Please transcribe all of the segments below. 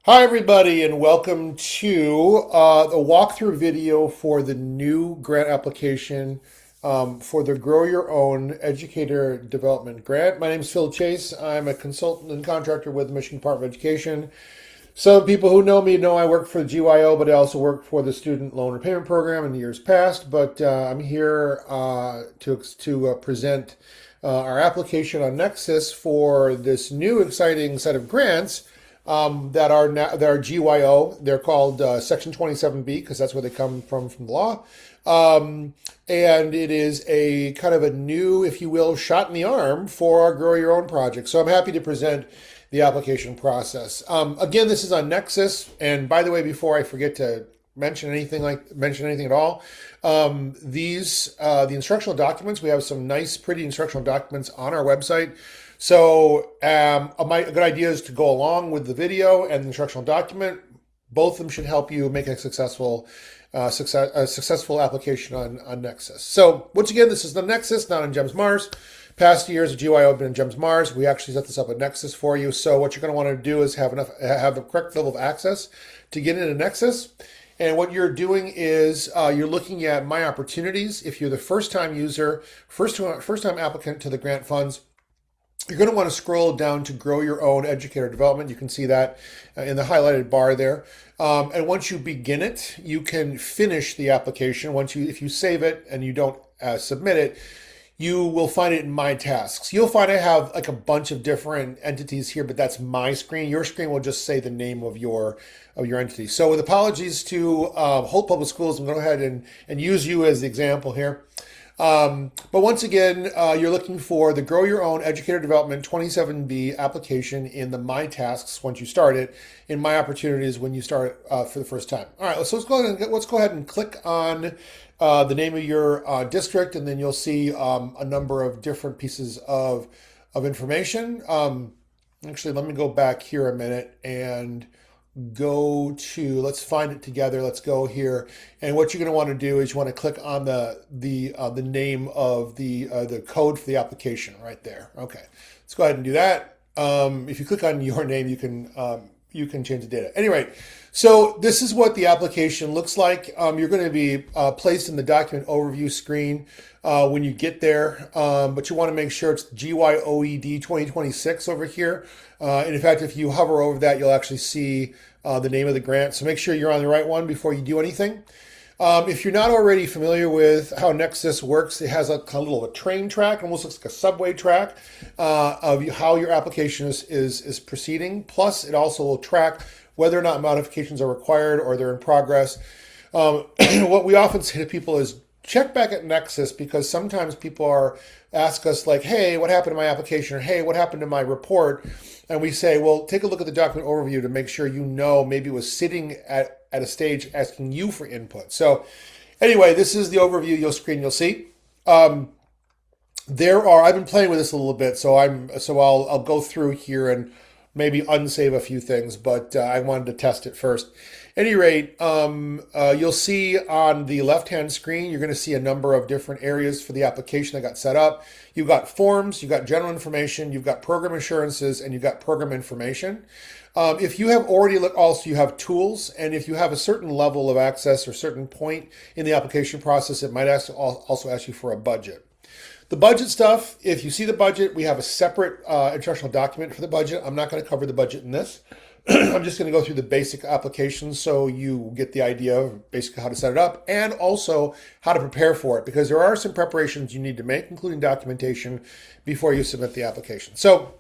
Hi, everybody, and welcome to the walkthrough video for the new grant application for the Grow Your Own Educator Development Grant. My name is Phil Chase. I'm a consultant and contractor with the Michigan Department of Education. Some people who know me know I work for the GYO, but I also work for the Student Loan Repayment Program in the years past. But I'm here to present our application on Nexus for this new exciting set of grants that are GYO. They're called Section 27B because that's where they come from the law. And it is a kind of a new, if you will, shot in the arm for our Grow Your Own project. So I'm happy to present the application process. Again, this is on Nexus. And by the way, before I forget to mention anything at all, the instructional documents, we have some nice, pretty instructional documents on our website. So a good idea is to go along with the video and the instructional document. Both of them should help you make a successful application on Nexus. So once again, this is the Nexus, not on GEMS Mars. Past years of GYO have been in GEMS Mars. We actually set this up at Nexus for you. So what you're going to want to do is have the correct level of access to get into Nexus. And what you're doing is you're looking at My Opportunities. If you're the first-time user, first-time applicant to the grant funds, you're going to want to scroll down to Grow Your Own Educator Development. You can see that in the highlighted bar there. And once you begin it, you can finish the application. If you save it and you don't submit it, you will find it in My Tasks. You'll find I have like a bunch of different entities here, but that's my screen. Your screen will just say the name of your entity. So with apologies to Holt Public Schools, I'm going to go ahead and use you as the example here. But once again, you're looking for the Grow Your Own Educator Development 27B application in the My Tasks once you start it, in My Opportunities when you start for the first time. All right, let's go ahead and click on the name of your district, and then you'll see a number of different pieces of information. Actually, let me go back here a minute and let's find it together. Let's go here. And what you're going to want to do is you want to click on the name of the code for the application right there. Okay, let's go ahead and do that. If you click on your name, you can change the data. Anyway, so this is what the application looks like. You're going to be placed in the document overview screen when you get there, but you want to make sure it's GYOED 2026 over here. And in fact, if you hover over that, you'll actually see the name of the grant. So make sure you're on the right one before you do anything. If you're not already familiar with how Nexus works, it has a little train track, almost looks like a subway track of how your application is proceeding. Plus, it also will track whether or not modifications are required or they're in progress. What we often say to people is check back at Nexus, because sometimes people ask us like, hey, what happened to my application? Or hey, what happened to my report? And we say, well, take a look at the document overview to make sure you know maybe it was sitting at a stage asking you for input. So anyway, this is the overview you'll see. I've been playing with this a little bit, so I'll go through here and maybe unsave a few things, but I wanted to test it first. At any rate, you'll see on the left-hand screen, you're going to see a number of different areas for the application that got set up. You've got forms, you've got general information, you've got program assurances, and you've got program information. If you have already also you have tools, and if you have a certain level of access or certain point in the application process, it might also ask you for a budget. The budget stuff, if you see the budget, we have a separate instructional document for the budget. I'm not going to cover the budget in this. I'm just going to go through the basic applications so you get the idea of basically how to set it up and also how to prepare for it, because there are some preparations you need to make, including documentation, before you submit the application. So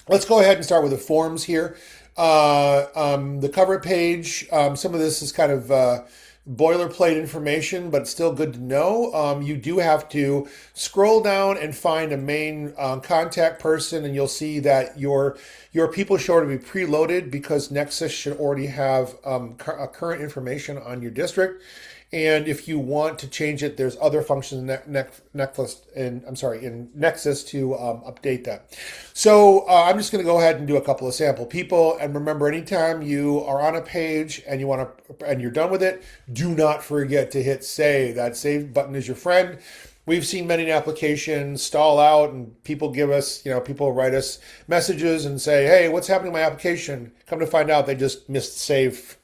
let's go ahead and start with the forms here. The cover page, some of this is kind of boilerplate information, but it's still good to know. You do have to scroll down and find a main contact person, and you'll see that your people show to be preloaded because Nexus should already have current information on your district. And if you want to change it, there's other functions in Nexus to update that. So I'm just going to go ahead and do a couple of sample people. And remember, anytime you are on a page and you're done with it, do not forget to hit save. That save button is your friend. We've seen many applications stall out and people give us, people write us messages and say, hey, what's happening to my application? Come to find out they just missed save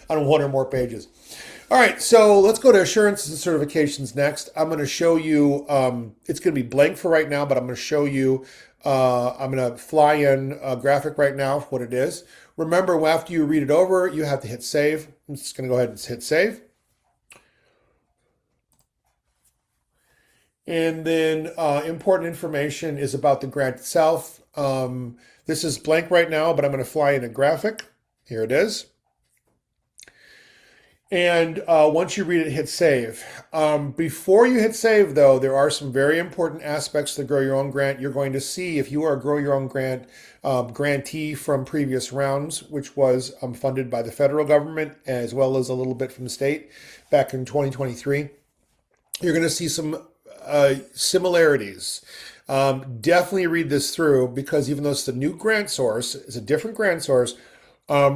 on one or more pages. All right, so let's go to assurances and certifications next. I'm going to show you, it's going to be blank for right now, but I'm going to show you, I'm going to fly in a graphic right now for what it is. Remember, after you read it over, you have to hit save. I'm just going to go ahead and hit save. And then important information is about the grant itself. This is blank right now, but I'm going to fly in a graphic. Here it is. And once you read it, hit save. Before you hit save, though, there are some very important aspects to the Grow Your Own grant. You're going to see if you are a Grow Your Own grant grantee from previous rounds, which was funded by the federal government, as well as a little bit from the state back in 2023. You're going to see some similarities. Definitely read this through, because even though it's the new grant source, it's a different grant source,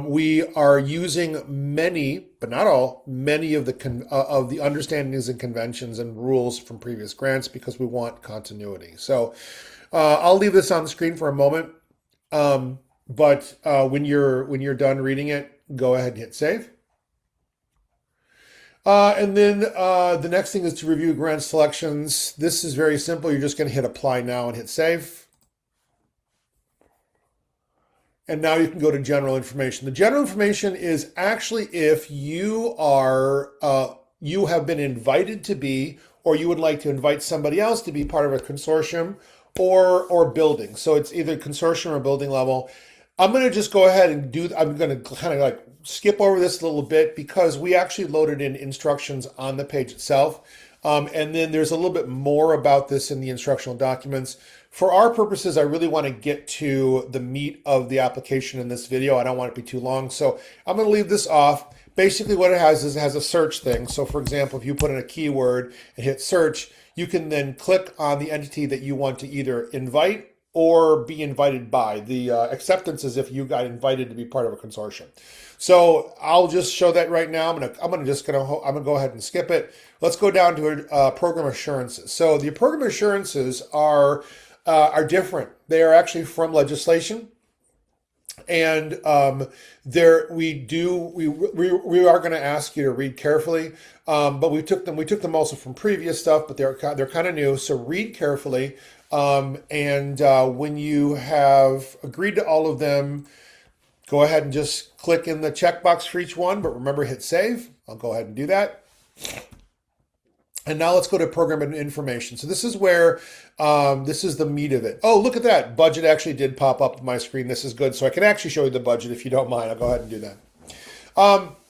we are using many, but not all, many of the understandings and conventions and rules from previous grants, because we want continuity. So I'll leave this on the screen for a moment, but when you're done reading it, go ahead and hit save. And then the next thing is to review grant selections. This is very simple. You're just going to hit apply now and hit save. And now you can go to general information. The general information is actually if you are, you have been invited to be, or you would like to invite somebody else to be part of a consortium or building. So it's either consortium or building level. I'm going to just go ahead and I'm going to kind of like skip over this a little bit, because we actually loaded in instructions on the page itself. And then there's a little bit more about this in the instructional documents. For our purposes, I really want to get to the meat of the application in this video. I don't want it to be too long, so I'm going to leave this off. Basically what it has is it has a search thing. So for example, if you put in a keyword and hit search, you can then click on the entity that you want to either invite or be invited by. The acceptance is if you got invited to be part of a consortium. So I'll just show that right now. I'm gonna go ahead and skip it. Let's go down to program assurances. So the program assurances are different. They are actually from legislation, and we are going to ask you to read carefully. But we took them also from previous stuff, but they're kind of new. So read carefully, and when you have agreed to all of them, go ahead and just click in the checkbox for each one. But remember, hit save. I'll go ahead and do that. And now let's go to program and information. So this is where, this is the meat of it. Oh, look at that. Budget actually did pop up on my screen. This is good. So I can actually show you the budget if you don't mind. I'll go ahead and do that.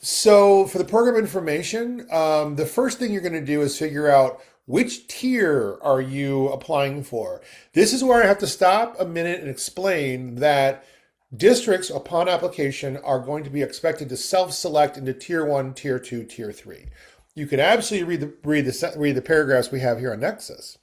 So for the program information, the first thing you're going to do is figure out which tier are you applying for. This is where I have to stop a minute and explain that districts upon application are going to be expected to self-select into tier 1, tier 2, tier 3. You can absolutely read the paragraphs we have here on Nexus,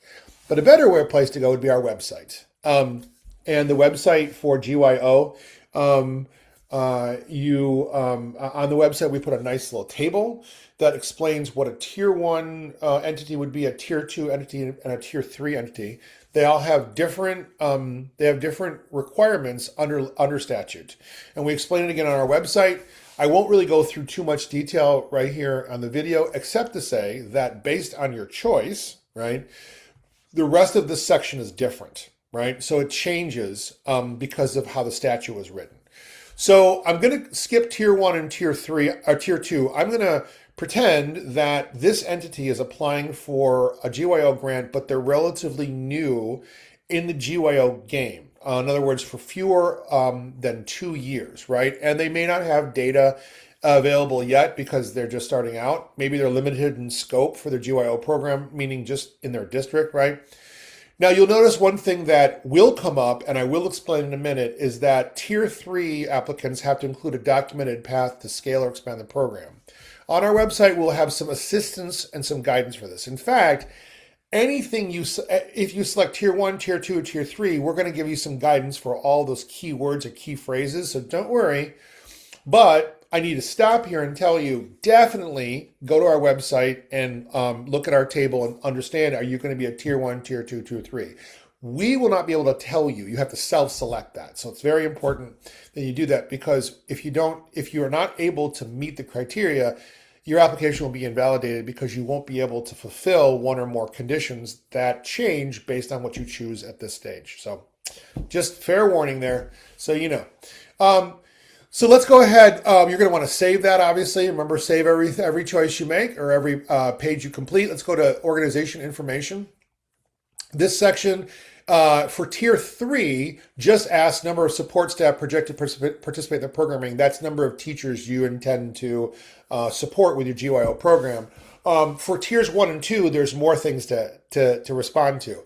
but a better place to go would be our website. And the website for GYO, on the website we put a nice little table that explains what a tier 1 entity would be, a tier 2 entity, and a tier 3 entity. They all have different requirements under statute, and we explain it again on our website. I won't really go through too much detail right here on the video, except to say that based on your choice, right, the rest of this section is different, right? So it changes because of how the statute was written. So I'm going to skip tier 1 and tier 3 or tier 2. I'm going to pretend that this entity is applying for a GYO grant, but they're relatively new in the GYO game. In other words, for fewer than 2 years, right? And they may not have data available yet because they're just starting out. Maybe they're limited in scope for their GYO program, meaning just in their district, right? Now, you'll notice one thing that will come up, and I will explain in a minute, is that tier 3 applicants have to include a documented path to scale or expand the program. On our website, we'll have some assistance and some guidance for this. In fact, if you select tier 1, tier 2, tier 3, we're going to give you some guidance for all those key words or key phrases. So don't worry. But I need to stop here and tell you, definitely go to our website and look at our table and understand, are you going to be a tier 1, tier 2, tier 3? We will not be able to tell you. You have to self-select that. So it's very important that you do that, because if you are not able to meet the criteria, your application will be invalidated because you won't be able to fulfill one or more conditions that change based on what you choose at this stage. So just fair warning there, so you know. So let's go ahead. You're going to want to save that, obviously. Remember, save every choice you make or every page you complete. Let's go to organization information. This section for tier 3 just asks number of support staff projected to participate in the programming. That's number of teachers you intend to support with your GYO program. For tiers 1 and 2, there's more things to respond to.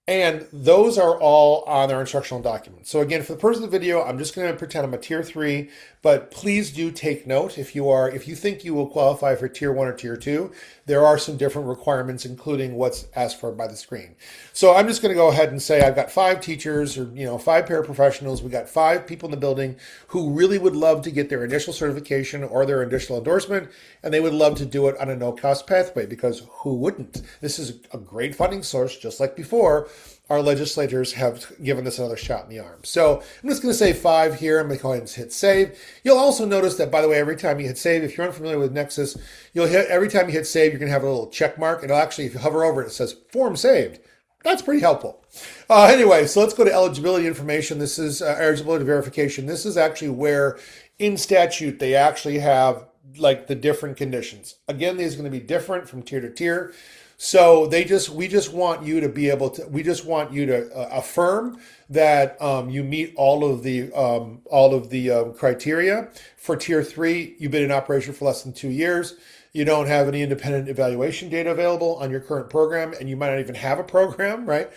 And those are all on our instructional documents. So again, for the purpose of the video, I'm just going to pretend I'm a tier 3, but please do take note. If you think you will qualify for tier 1 or tier 2, there are some different requirements, including what's asked for by the screen. So I'm just going to go ahead and say I've got 5 teachers, or 5 paraprofessionals. We got 5 people in the building who really would love to get their initial certification or their initial endorsement, and they would love to do it on a no-cost pathway, because who wouldn't? This is a great funding source, just like before. Our legislators have given this another shot in the arm. So I'm just going to say 5 here. I'm going to go ahead and hit save. You'll also notice that, by the way, every time you hit save, if you're unfamiliar with Nexus, every time you hit save, you're going to have a little check mark. It'll actually, if you hover over it, it says form saved. That's pretty helpful. Anyway, so let's go to eligibility information. This is eligibility verification. This is actually where in statute they actually have like the different conditions. Again, these are going to be different from tier to tier. So we just want you to be able to, we just want you to affirm that you meet all of the criteria. For tier 3, you've been in operation for less than 2 years. You don't have any independent evaluation data available on your current program, and you might not even have a program, right?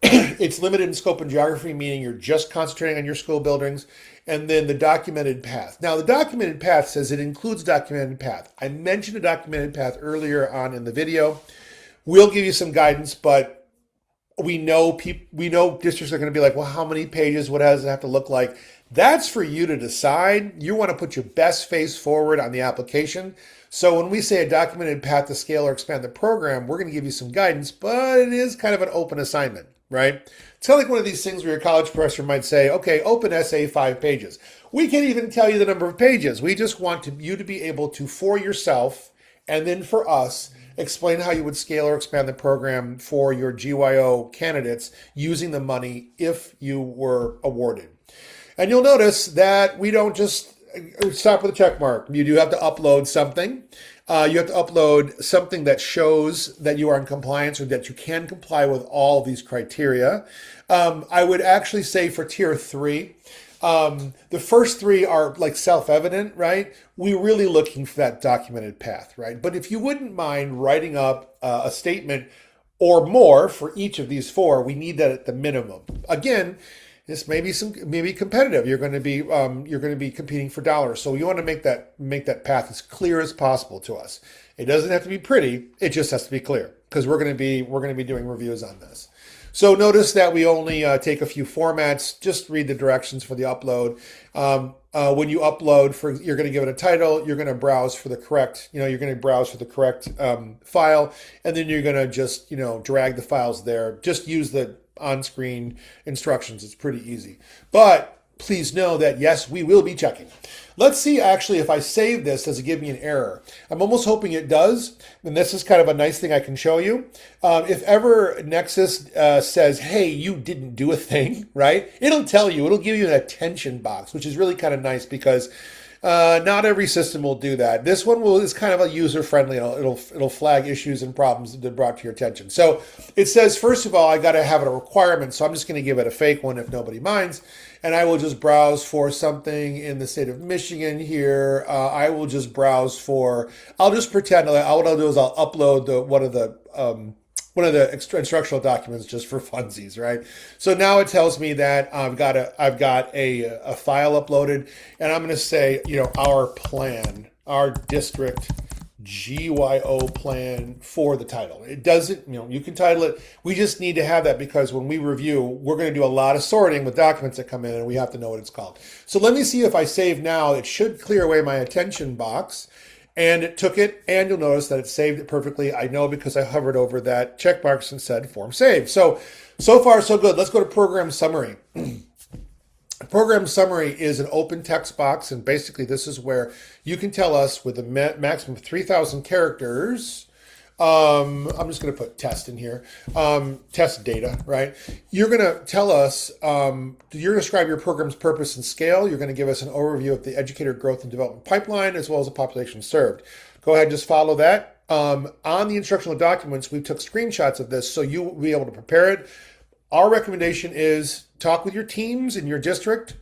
It's limited in scope and geography, meaning you're just concentrating on your school buildings. And then the documented path. Now, the documented path says it includes documented path. I mentioned a documented path earlier on in the video. We'll give you some guidance, but we know districts are going to be like, well, how many pages? What does it have to look like? That's for you to decide. You want to put your best face forward on the application. So when we say a documented path to scale or expand the program, we're going to give you some guidance, but it is kind of an open assignment, right? It's kind of like one of these things where your college professor might say, okay, open essay 5 pages. We can't even tell you the number of pages. We just want you to be able to, for yourself, and then for us, explain how you would scale or expand the program for your GYO candidates using the money if you were awarded. And you'll notice that we don't just stop with a check mark. You do have to upload something. You have to upload something that shows that you are in compliance or that you can comply with all these criteria. I would actually say for tier 3, the first 3 are like self-evident, right? We're really looking for that documented path, right? But if you wouldn't mind writing up a statement or more for each of these 4, we need that at the minimum. Again, this may be competitive. You're going to be competing for dollars, so you want to make that path as clear as possible to us. It doesn't have to be pretty; it just has to be clear, because we're going to be doing reviews on this. So notice that we only take a few formats. Just read the directions for the upload. When you upload, you're going to give it a title. You're going to browse for the correct, file, and then you're going to just, drag the files there. Just use the on-screen instructions. It's pretty easy. But please know that, yes, we will be checking. Let's see, actually, if I save this, does it give me an error? I'm almost hoping it does, and this is kind of a nice thing I can show you. If ever Nexus says, hey, you didn't do a thing, right? It'll tell you. It'll give you an attention box, which is really kind of nice, because not every system will do that. This one is kind of a user-friendly. It'll flag issues and problems that are brought to your attention. So it says, first of all, I got to have a requirement, so I'm just going to give it a fake one if nobody minds. And I will just browse for something in the state of Michigan here. I will just browse for, I'll just pretend, what I'll do is I'll upload one of the instructional documents just for funsies, right? So now it tells me that I've got a file uploaded, and I'm going to say, our plan, our district GYO plan for the title. It doesn't, you can title it. We just need to have that because when we review, we're going to do a lot of sorting with documents that come in and we have to know what it's called. So let me see if I save now. It should clear away my attention box. And it took it, and you'll notice that it saved it perfectly. I know because I hovered over that checkbox and said form saved. So far, so good. Let's go to program summary. Program summary is an open text box, and basically this is where you can tell us with a maximum of 3,000 characters. I'm just going to put test in here, test data, right? You're going to tell us, you're going to describe your program's purpose and scale. You're going to give us an overview of the educator growth and development pipeline, as well as the population served. Go ahead and just follow that. On the instructional documents, we took screenshots of this, so you will be able to prepare it. Our recommendation is talk with your teams in your district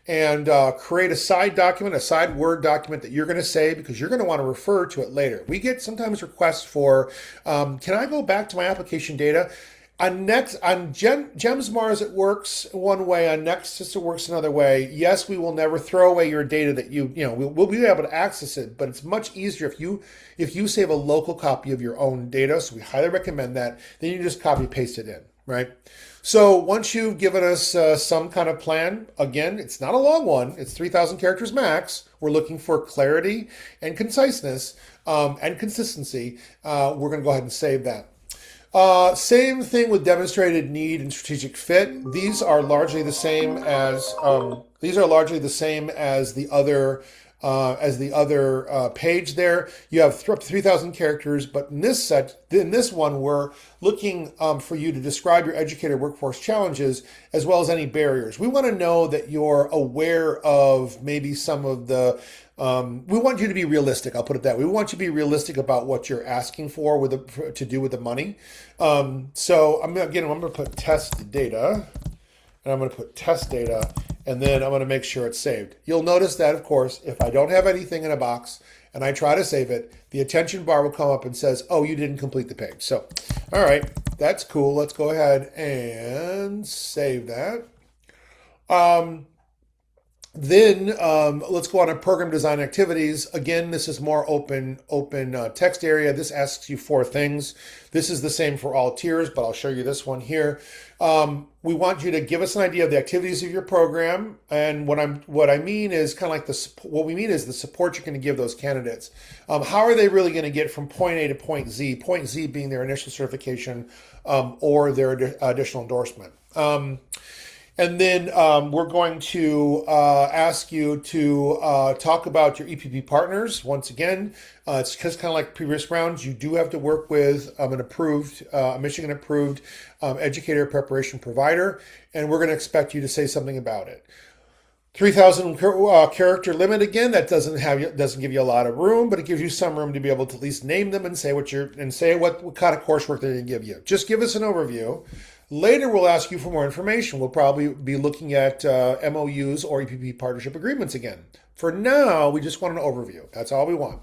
and create a side document, a side Word document that you're going to save because you're going to want to refer to it later. We get sometimes requests for, can I go back to my application data? On Gems Mars, it works one way. On Nexus, it works another way. Yes, we will never throw away your data that we'll be able to access it, but it's much easier if you save a local copy of your own data. So we highly recommend that. Then you just copy paste it in, right? So once you've given us some kind of plan, again, it's not a long one. It's 3,000 characters max. We're looking for clarity and conciseness and consistency. We're going to go ahead and save that. Same thing with demonstrated need and strategic fit. These are largely the same as the other page there. You have up to 3,000 characters, but in this one, we're looking for you to describe your educator workforce challenges as well as any barriers. We want to know that you're aware of maybe some of the, we want you to be realistic. I'll put it that way. We want you to be realistic about what you're asking for to do with the money. So I'm going to put test data, and I'm going to put test data, and then I'm going to make sure it's saved. You'll notice that, of course, if I don't have anything in a box and I try to save it, the attention bar will come up and says, oh, you didn't complete the page. So, all right, that's cool. Let's go ahead and save that. Then let's go on to program design activities. Again, this is more open text area. This asks you 4 things. This is the same for all tiers, but I'll show you this one here. We want you to give us an idea of the activities of your program, and what I mean is kind of like what we mean is the support you're going to give those candidates. How are they really going to get from point A to point Z? Point Z being their initial certification or their additional endorsement. And then we're going to ask you to talk about your EPP partners. Once again, it's just kind of like previous rounds. You do have to work with an approved, Michigan-approved educator preparation provider, and we're going to expect you to say something about it. 3,000 character limit again. That doesn't give you a lot of room, but it gives you some room to be able to at least name them and say what kind of coursework they're going to give you. Just give us an overview. Later, we'll ask you for more information. We'll probably be looking at MOUs or EPP partnership agreements again. For now, we just want an overview. That's all we want.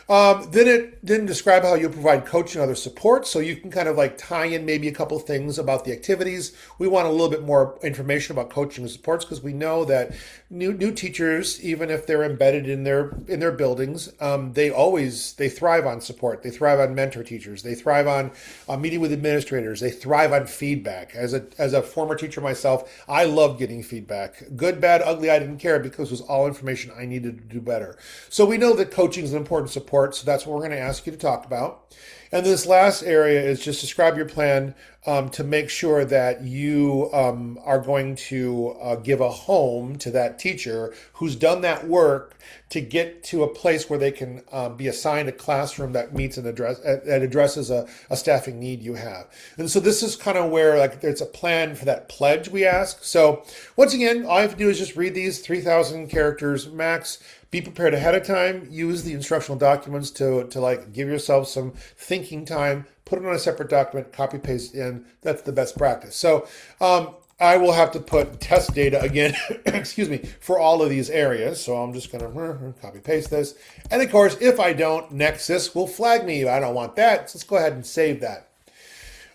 Then describe how you'll provide coaching and other support. So you can kind of like tie in maybe a couple things about the activities. We want a little bit more information about coaching and supports because we know that new teachers, even if they're embedded in their buildings, they thrive on support. They thrive on mentor teachers. They thrive on meeting with administrators. They thrive on feedback. As a former teacher myself, I loved getting feedback. Good, bad, ugly, I didn't care because it was all information I needed to do better. So we know that coaching is an important support. So that's what we're going to ask you to talk about. And this last area is just describe your plan to make sure that you are going to give a home to that teacher who's done that work to get to a place where they can be assigned a classroom that meets and addresses a staffing need you have. And so this is kind of where like there's a plan for that pledge we ask. So once again, all you have to do is just read these 3,000 characters max. Be prepared ahead of time. Use the instructional documents to like give yourself some thinking time. Put it on a separate document, copy paste in. That's the best practice. So I will have to put test data again, excuse me, for all of these areas. So I'm just going to copy paste this. And of course, if I don't, Nexus will flag me. I don't want that. So let's go ahead and save that.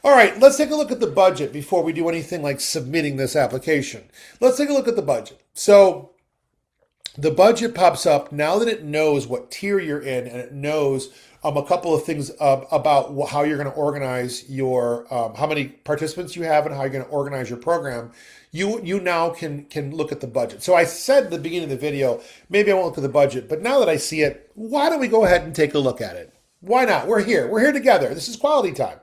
All right, let's take a look at the budget before we do anything like submitting this application. Let's take a look at the budget. So the budget pops up now that it knows what tier you're in, and it knows a couple of things about how you're going to organize your how many participants you have and how you're going to organize your program. You now can look at the budget. So I said at the beginning of the video, maybe I won't look at the budget, but now that I see it, why don't we go ahead and take a look at it? Why not? We're here. We're here together. This is quality time.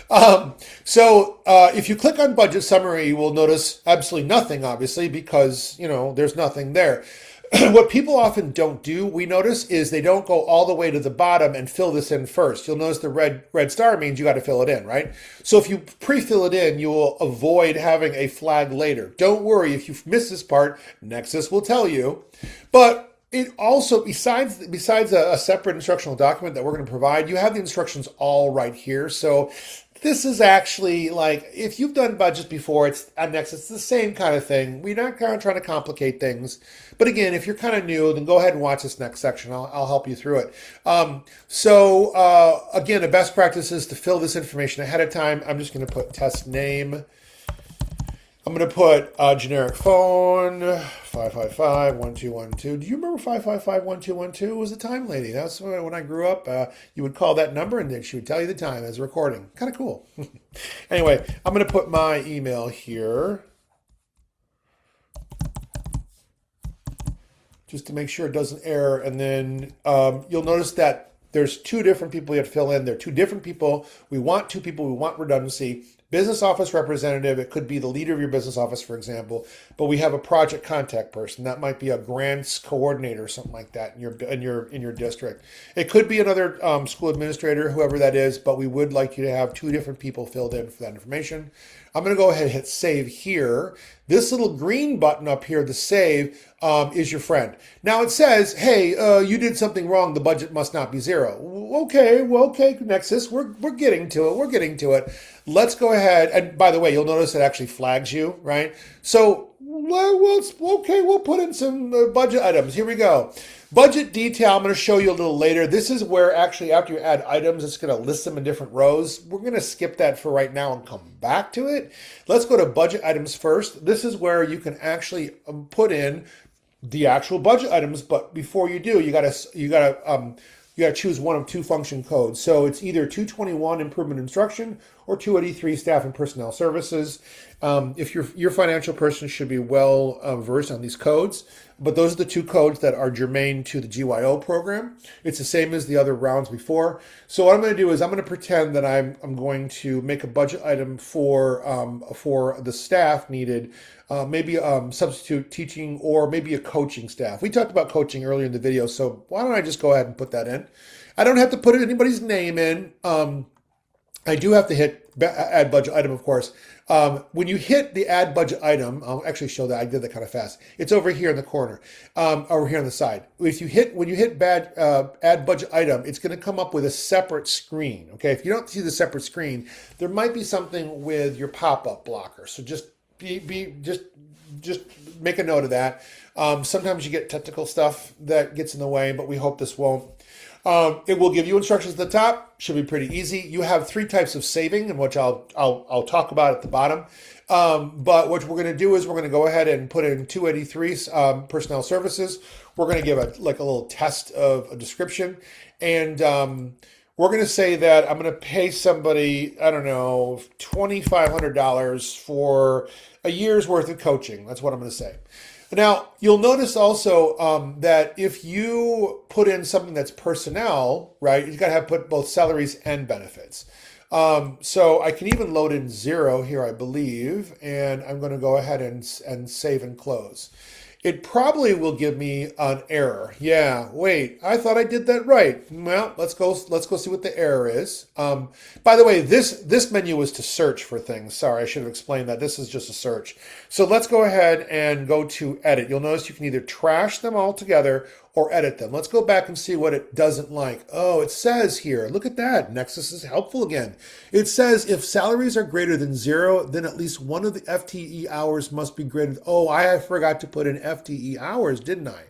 If you click on budget summary, you will notice absolutely nothing, obviously, because there's nothing there. What people often don't do, we notice, is they don't go all the way to the bottom and fill this in first. You'll notice the red star means you got to fill it in, right? So if you pre-fill it in, you will avoid having a flag later. Don't worry if you miss this part, Nexus will tell you. But it also, besides a separate instructional document that we're going to provide, you have the instructions all right here. So this is actually like, if you've done budgets before, it's on Nexus, it's the same kind of thing. We're not kind of trying to complicate things. But again, if you're kind of new, then go ahead and watch this next section. I'll help you through it. Again, a best practice is to fill this information ahead of time. I'm just going to put test name. I'm going to put generic phone, 555-1212. Do you remember 555-1212? It was a time lady. That's when I grew up. You would call that number and then she would tell you the time as a recording. Kind of cool. Anyway, I'm going to put my email here, just to make sure it doesn't error. And then you'll notice that there's two different people you have to fill in. They're two different people. We want two people. We want redundancy. Business office representative, it could be the leader of your business office, for example, but we have a project contact person. That might be a grants coordinator or something like that in your district. It could be another school administrator, whoever that is, but we would like you to have two different people filled in for that information. I'm going to go ahead and hit save here. This little green button up here, the save, is your friend. Now it says, hey, you did something wrong. The budget must not be zero. Okay, Nexus, we're getting to it. We're getting to it. Let's go ahead. And by the way, you'll notice it actually flags you, right? So, we'll put in some budget items. Here we go. Budget detail, I'm going to show you a little later. This is where actually after you add items, it's going to list them in different rows. We're going to skip that for right now and come back to it. Let's go to budget items first. This is where you can actually put in the actual budget items, but before you do, you got to choose one of two function codes. So it's either 221 improvement instruction or 283 staff and personnel services. If your financial person should be well versed on these codes, but those are the two codes that are germane to the GYO program. It's the same as the other rounds before. So what I'm going to do is I'm going to pretend that I'm going to make a budget item for the staff needed, maybe substitute teaching or maybe a coaching staff. We talked about coaching earlier in the video, so why don't I just go ahead and put that in? I don't have to put anybody's name in. I do have to hit add budget item, of course. When you hit the add budget item, I'll actually show that. I did that kind of fast. It's over here in the corner, over here on the side. When you hit add budget item, it's going to come up with a separate screen. Okay, if you don't see the separate screen, there might be something with your pop-up blocker. So just just make a note of that. Sometimes you get technical stuff that gets in the way, but we hope this won't. It will give you instructions at the top. Should be pretty easy. You have three types of saving, and which I'll talk about at the bottom. But what we're going to do is we're going to go ahead and put in 283 personnel services. We're going to give a little test of a description, and we're going to say that I'm going to pay somebody, I don't know, $2,500 for a year's worth of coaching. That's what I'm going to say. Now, you'll notice also that if you put in something that's personnel, right, you've got to put both salaries and benefits. So I can even load in 0 here, I believe, and I'm going to go ahead and save and close. It probably will give me an error. Yeah, wait, I thought I did that right. Well, let's go see what the error is. By the way, this menu is to search for things. Sorry, I should have explained that. This is just a search. So let's go ahead and go to edit. You'll notice you can either trash them all together or edit them. Let's go back and see what it doesn't like. Oh, it says here, look at that. Nexus is helpful again. It says if salaries are greater than 0, then at least one of the FTE hours must be greater. Oh, I forgot to put in FTE hours, didn't I?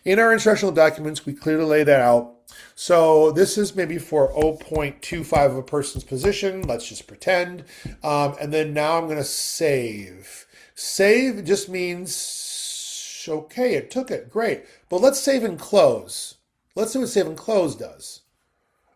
In our instructional documents, we clearly lay that out. So this is maybe for 0.25 of a person's position. Let's just pretend. And then now I'm going to save. Save just means Okay, it took it. Great. But let's save and close. Let's see what save and close does.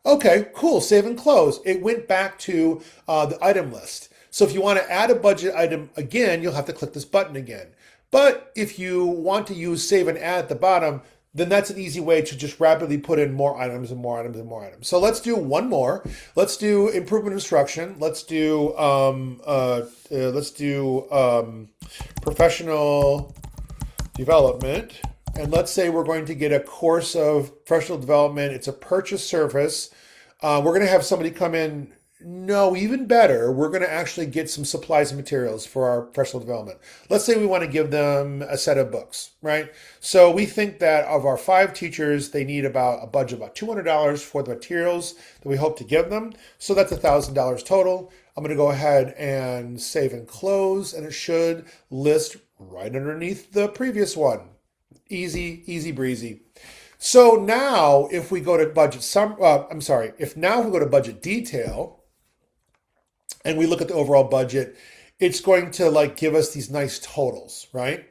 Okay, cool. Save and close. It went back to the item list. So if you want to add a budget item again, you'll have to click this button again. But if you want to use save and add at the bottom, then that's an easy way to just rapidly put in more items and more items and more items. So let's do one more. Let's do improvement instruction. Let's do professional development. And let's say we're going to get a course of professional development. It's a purchase service. We're going to have somebody come in. No, even better, we're going to actually get some supplies and materials for our professional development. Let's say we want to give them a set of books, right? So we think that of our 5 teachers, they need about a budget of about $200 for the materials that we hope to give them. So that's $1,000 total. I'm going to go ahead and save and close, and it should list right underneath the previous one. Easy, easy breezy. So now if we go to if we go to budget detail and we look at the overall budget, it's going to like give us these nice totals, right?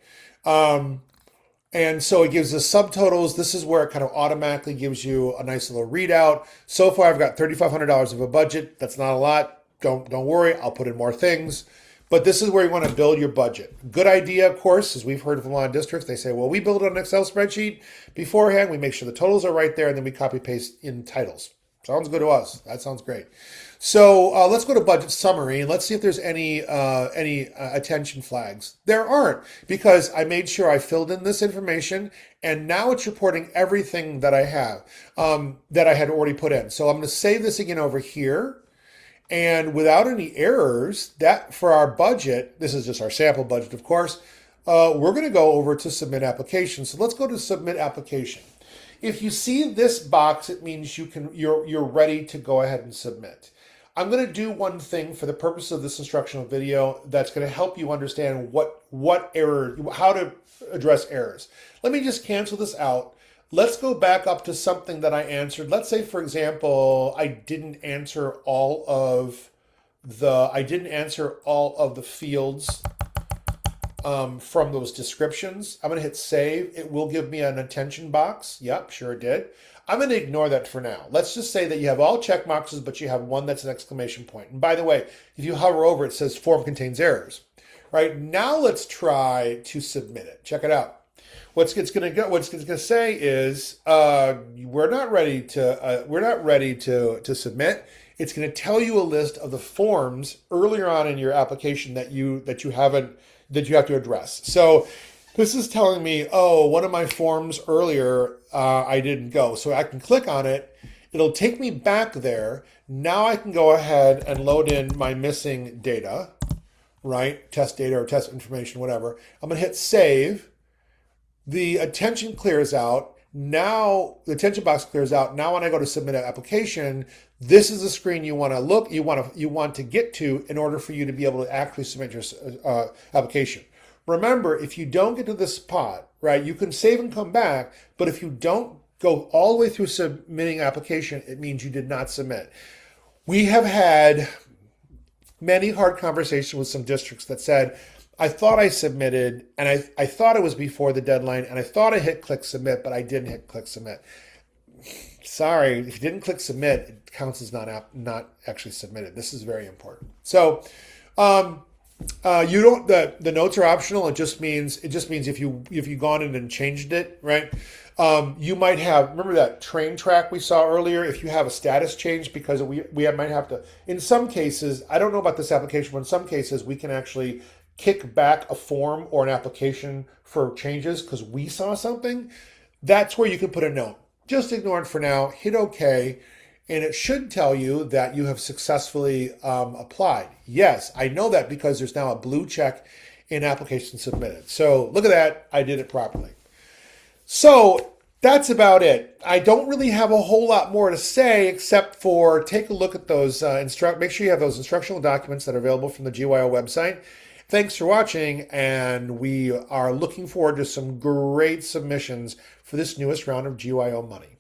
And so it gives us subtotals. This is where it kind of automatically gives you a nice little readout. So far I've got $3,500 of a budget. That's not a lot. Don't worry, I'll put in more things. But this is where you want to build your budget. Good idea, of course, as we've heard from a lot of districts. They say, well, we build it on an Excel spreadsheet beforehand. We make sure the totals are right there, and then we copy paste in titles. Sounds good to us. That sounds great. So let's go to budget summary, and let's see if there's any attention flags. There aren't, because I made sure I filled in this information, and now it's reporting everything that I have, that I had already put in. So I'm going to save this again over here. And without any errors, that for our budget, this is just our sample budget, of course, we're going to go over to submit application. So let's go to submit application. If you see this box, it means you're ready to go ahead and submit. I'm going to do one thing for the purpose of this instructional video that's going to help you understand how to address errors. Let me just cancel this out. Let's go back up to something that I answered. Let's say, for example, I didn't answer all of the fields from those descriptions. I'm going to hit save. It will give me an attention box. Yep, sure it did. I'm going to ignore that for now. Let's just say that you have all check boxes, but you have one that's an exclamation point. And by the way, if you hover over, it says form contains errors. Right now, let's try to submit it. Check it out. What's it's going to say is we're not ready to submit. It's going to tell you a list of the forms earlier on in your application that you have to address. So this is telling me, oh, one of my forms earlier I didn't go. So I can click on it. It'll take me back there. Now I can go ahead and load in my missing data, right? Test data or test information, whatever. I'm going to hit save. The attention clears out. Now the attention box clears out. Now when I go to submit an application, this is the screen you want to get to in order for you to be able to actually submit your application. Remember, if you don't get to this spot, right, you can save and come back, but if you don't go all the way through submitting application, it means you did not submit. We have had many hard conversations with some districts that said, I thought I submitted, and I thought it was before the deadline, and I thought I hit click submit, but I didn't hit click submit. Sorry, if you didn't click submit, it counts as not actually submitted. This is very important. So the notes are optional. It just means if you've gone in and changed it, right? You might have, remember that train track we saw earlier? If you have a status change, because we might have to, in some cases, I don't know about this application, but in some cases we can actually kick back a form or an application for changes because we saw something. That's where you can put a note. Just ignore it for now, hit OK, and it should tell you that you have successfully applied. Yes, I know that because there's now a blue check in application submitted. So look at that, I did it properly. So that's about it. I don't really have a whole lot more to say except for take a look at those, make sure you have those instructional documents that are available from the GYO website. Thanks for watching, and we are looking forward to some great submissions for this newest round of GYO money.